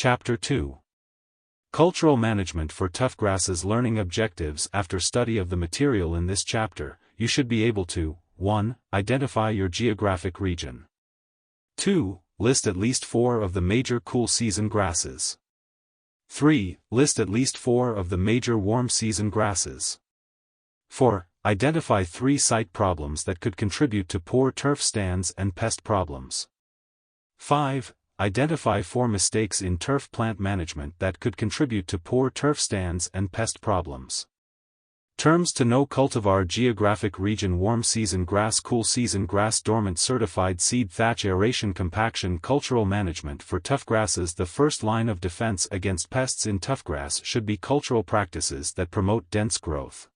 Chapter 2. Cultural Management for Tough Grasses. Learning objectives. After study of the material in this chapter, you should be able to 1. Identify your geographic region. 2. List at least 4 of the major cool season grasses. 3. List at least 4 of the major warm season grasses. 4. Identify 3 site problems that could contribute to poor turf stands and pest problems. 5. Identify 4 mistakes in turf plant management that could contribute to poor turf stands and pest problems. Terms to know: cultivar geographic region, warm season grass, cool season grass, dormant, certified seed, thatch, aeration, compaction. Cultural management for tough grasses. The first line of defense against pests in tough grass should be cultural practices that promote dense growth.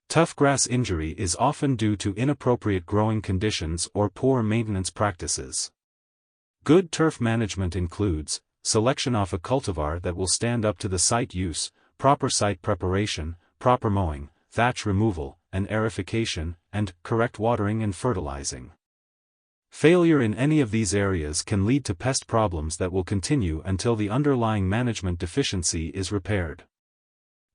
Tough grass injury is often due to inappropriate growing conditions or poor maintenance practices. Good turf management includes selection of a cultivar that will stand up to the site use, proper site preparation, proper mowing, thatch removal, and aerification, and correct watering and fertilizing. Failure in any of these areas can lead to pest problems that will continue until the underlying management deficiency is repaired.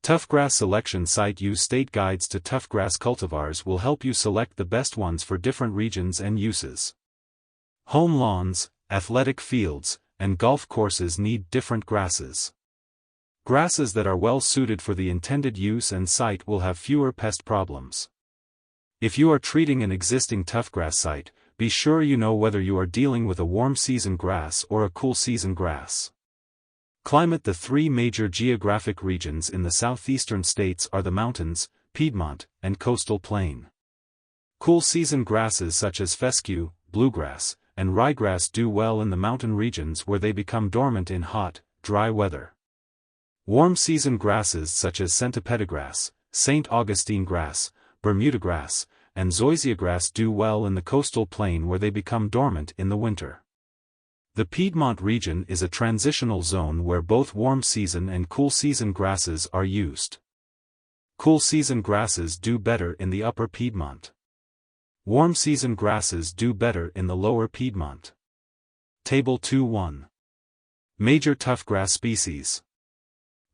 Tough grass selection. Site use. State guides to tough grass cultivars will help you select the best ones for different regions and uses. Home lawns, athletic fields, and golf courses need different grasses. Grasses that are well suited for the intended use and site will have fewer pest problems. If you are treating an existing tough grass site, be sure you know whether you are dealing with a warm season grass or a cool season grass. Climate. The 3 major geographic regions in the southeastern states are the mountains, Piedmont, and coastal plain. Cool season grasses such as fescue, bluegrass, and ryegrass do well in the mountain regions where they become dormant in hot, dry weather. Warm season grasses such as centipede-grass, St. Augustine grass, Bermuda grass, and zoysia grass do well in the coastal plain where they become dormant in the winter. The Piedmont region is a transitional zone where both warm season and cool season grasses are used. Cool season grasses do better in the upper Piedmont. Warm season grasses do better in the lower Piedmont. Table 2:1. Major tough grass species.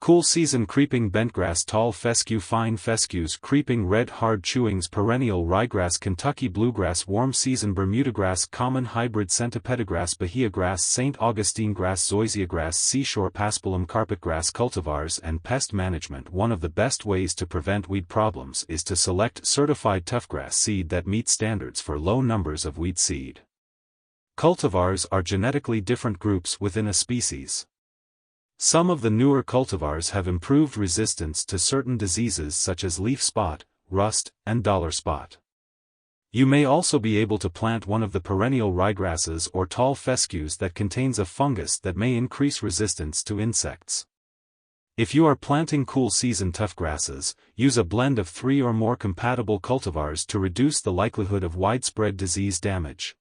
Cool season: creeping bentgrass, tall fescue, fine fescues, creeping red hard chewings, perennial ryegrass, Kentucky bluegrass. Warm season: Bermuda grass, common hybrid centipede-grass, Bahia grass, St. Augustine grass, zoysia grass, seashore paspalum, carpetgrass. Cultivars and pest management. One of the best ways to prevent weed problems is to select certified toughgrass seed that meets standards for low numbers of weed seed. Cultivars are genetically different groups within a species. Some of the newer cultivars have improved resistance to certain diseases such as leaf spot, rust, and dollar spot. You may also be able to plant one of the perennial ryegrasses or tall fescues that contains a fungus that may increase resistance to insects. If you are planting cool season tough grasses, use a blend of 3 or more compatible cultivars to reduce the likelihood of widespread disease damage.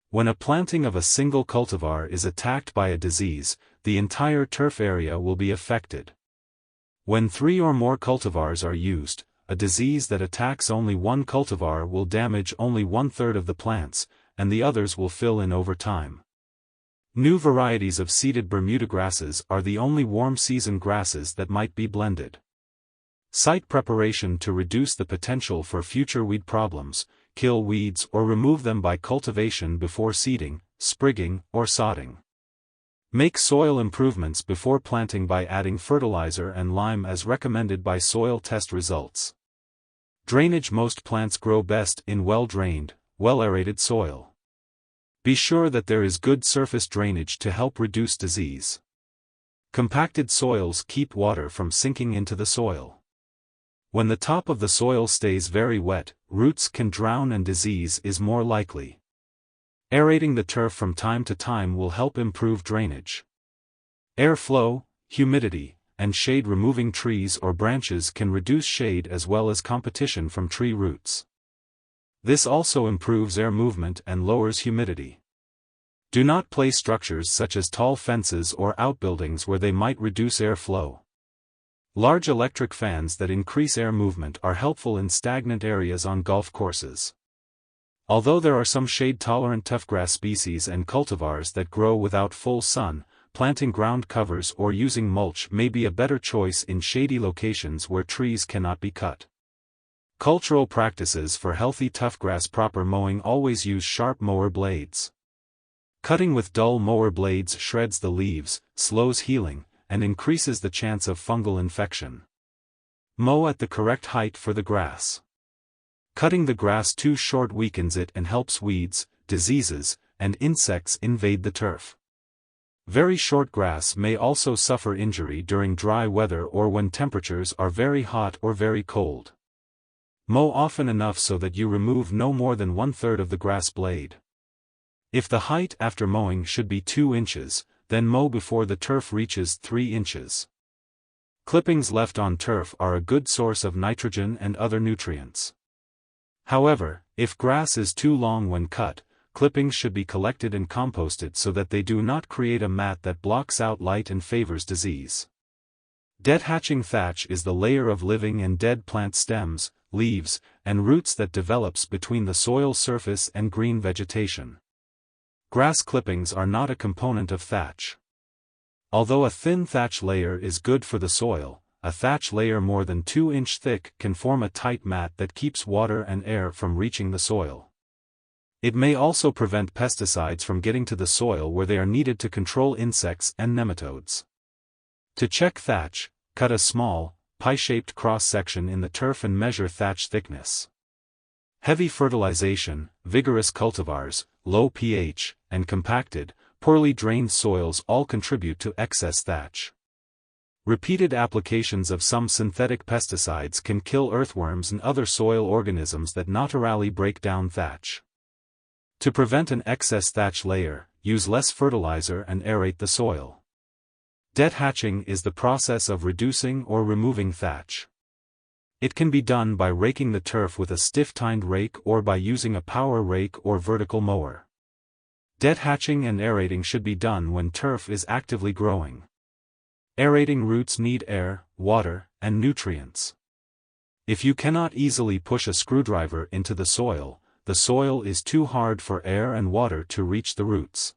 When a planting of a single cultivar is attacked by a disease, the entire turf area will be affected. When 3 or more cultivars are used, a disease that attacks only one cultivar will damage only 1/3 of the plants, and the others will fill in over time. New varieties of seeded Bermuda grasses are the only warm season grasses that might be blended. Site preparation to reduce the potential for future weed problems: kill weeds or remove them by cultivation before seeding, sprigging, or sodding. Make soil improvements before planting by adding fertilizer and lime as recommended by soil test results. Drainage: most plants grow best in well-drained, well-aerated soil. Be sure that there is good surface drainage to help reduce disease. Compacted soils keep water from sinking into the soil. When the top of the soil stays very wet, roots can drown and disease is more likely. Aerating the turf from time to time will help improve drainage. Airflow, humidity, and shade: removing trees or branches can reduce shade as well as competition from tree roots. This also improves air movement and lowers humidity. Do not place structures such as tall fences or outbuildings where they might reduce airflow. Large electric fans that increase air movement are helpful in stagnant areas on golf courses. Although there are some shade-tolerant toughgrass species and cultivars that grow without full sun, planting ground covers or using mulch may be a better choice in shady locations where trees cannot be cut. Cultural practices for healthy toughgrass: proper mowing: always use sharp mower blades. Cutting with dull mower blades shreds the leaves, slows healing, and increases the chance of fungal infection. Mow at the correct height for the grass. Cutting the grass too short weakens it and helps weeds, diseases, and insects invade the turf. Very short grass may also suffer injury during dry weather or when temperatures are very hot or very cold. Mow often enough so that you remove no more than 1/3 of the grass blade. If the height after mowing should be 2 inches, then mow before the turf reaches 3 inches. Clippings left on turf are a good source of nitrogen and other nutrients. However, if grass is too long when cut, clippings should be collected and composted so that they do not create a mat that blocks out light and favors disease. Dead hatching: thatch is the layer of living and dead plant stems, leaves, and roots that develops between the soil surface and green vegetation. Grass clippings are not a component of thatch. Although a thin thatch layer is good for the soil, a thatch layer more than 2 inch thick can form a tight mat that keeps water and air from reaching the soil. It may also prevent pesticides from getting to the soil where they are needed to control insects and nematodes. To check thatch, cut a small, pie-shaped cross-section in the turf and measure thatch thickness. Heavy fertilization, vigorous cultivars, low pH, and compacted, poorly drained soils all contribute to excess thatch. Repeated applications of some synthetic pesticides can kill earthworms and other soil organisms that naturally break down thatch. To prevent an excess thatch layer, use less fertilizer and aerate the soil. Dead hatching is the process of reducing or removing thatch. It can be done by raking the turf with a stiff-tined rake or by using a power rake or vertical mower. Dead hatching and aerating should be done when turf is actively growing. Aerating roots need air, water, and nutrients. If you cannot easily push a screwdriver into the soil is too hard for air and water to reach the roots.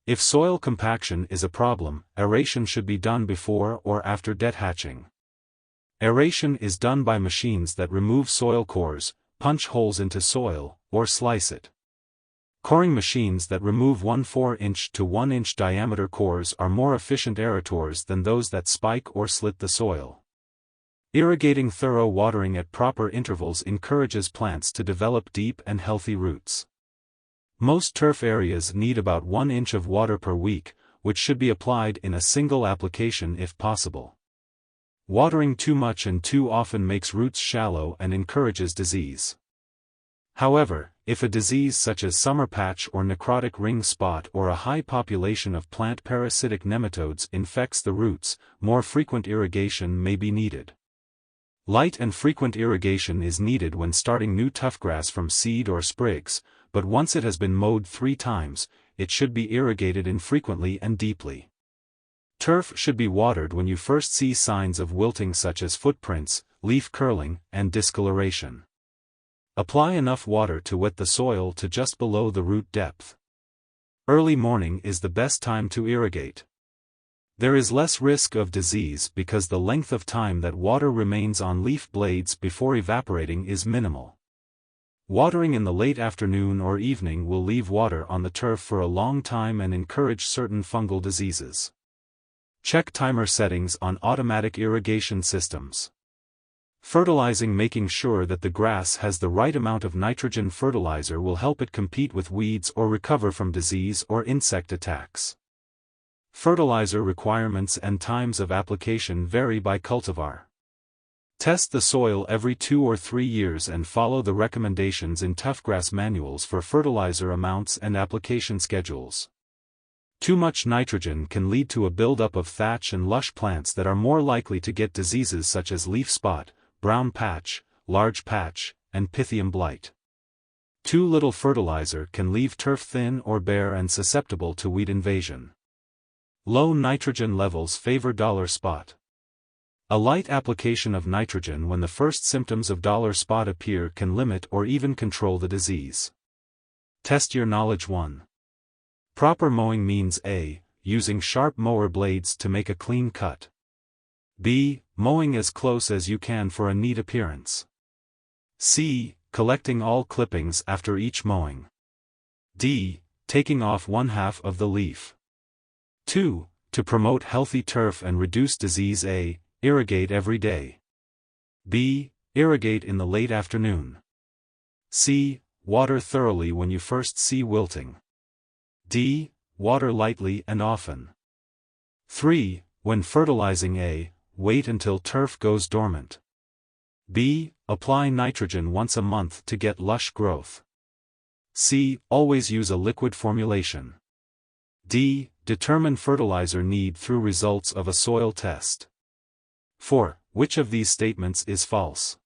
If soil compaction is a problem, aeration should be done before or after dead hatching. Aeration is done by machines that remove soil cores, punch holes into soil, or slice it. Coring machines that remove 1/4 inch to 1 inch diameter cores are more efficient aerators than those that spike or slit the soil. Irrigating: thorough watering at proper intervals encourages plants to develop deep and healthy roots. Most turf areas need about 1 inch of water per week, which should be applied in a single application if possible. Watering too much and too often makes roots shallow and encourages disease. However, if a disease such as summer patch or necrotic ring spot or a high population of plant parasitic nematodes infects the roots, more frequent irrigation may be needed. Light and frequent irrigation is needed when starting new toughgrass from seed or sprigs, but once it has been mowed 3 times, it should be irrigated infrequently and deeply. Turf should be watered when you first see signs of wilting such as footprints, leaf curling, and discoloration. Apply enough water to wet the soil to just below the root depth. Early morning is the best time to irrigate. There is less risk of disease because the length of time that water remains on leaf blades before evaporating is minimal. Watering in the late afternoon or evening will leave water on the turf for a long time and encourage certain fungal diseases. Check timer settings on automatic irrigation systems. Fertilizing: making sure that the grass has the right amount of nitrogen fertilizer will help it compete with weeds or recover from disease or insect attacks. Fertilizer requirements and times of application vary by cultivar. Test the soil every 2 or 3 years and follow the recommendations in toughgrass manuals for fertilizer amounts and application schedules. Too much nitrogen can lead to a buildup of thatch and lush plants that are more likely to get diseases such as leaf spot, brown patch, large patch, and pythium blight. Too little fertilizer can leave turf thin or bare and susceptible to weed invasion. Low nitrogen levels favor dollar spot. A light application of nitrogen when the first symptoms of dollar spot appear can limit or even control the disease. Test your knowledge. 1. Proper mowing means A. using sharp mower blades to make a clean cut. B. Mowing as close as you can for a neat appearance. C. Collecting all clippings after each mowing. D. Taking off 1/2 of the leaf. 2. To promote healthy turf and reduce disease. A. Irrigate every day. B. Irrigate in the late afternoon. C. Water thoroughly when you first see wilting. D. Water lightly and often. 3. When fertilizing. A. Wait until turf goes dormant. B. Apply nitrogen once a month to get lush growth. C. Always use a liquid formulation. D. Determine fertilizer need through results of a soil test. 4. Which of these statements is false?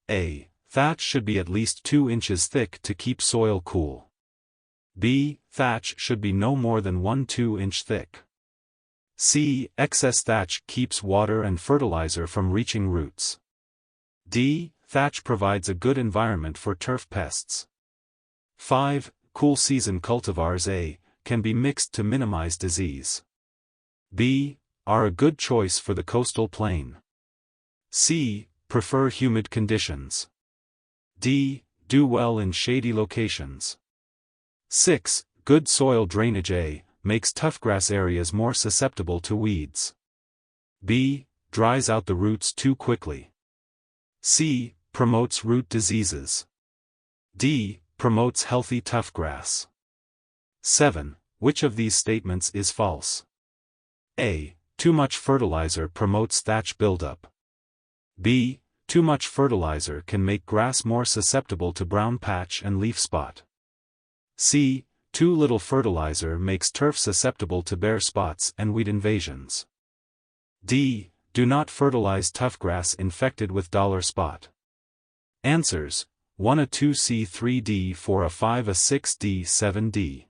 A. Thatch should be at least 2 inches thick to keep soil cool. B. Thatch should be no more than 1 2-inch thick. C. Excess thatch keeps water and fertilizer from reaching roots. D. Thatch provides a good environment for turf pests. 5. Cool season cultivars. A. Can be mixed to minimize disease. B. Are a good choice for the coastal plain. C. Prefer humid conditions. D. Do well in shady locations. 6. Good soil drainage. A. Makes toughgrass areas more susceptible to weeds. B. Dries out the roots too quickly. C. Promotes root diseases. D. Promotes healthy toughgrass. 7. Which of these statements is false? A. Too much fertilizer promotes thatch buildup. B. Too much fertilizer can make grass more susceptible to brown patch and leaf spot. C. Too little fertilizer makes turf susceptible to bare spots and weed invasions. D. Do not fertilize toughgrass infected with dollar spot. Answers: 1 a 2 C 3 D 4 a 5 a 6 D 7 D.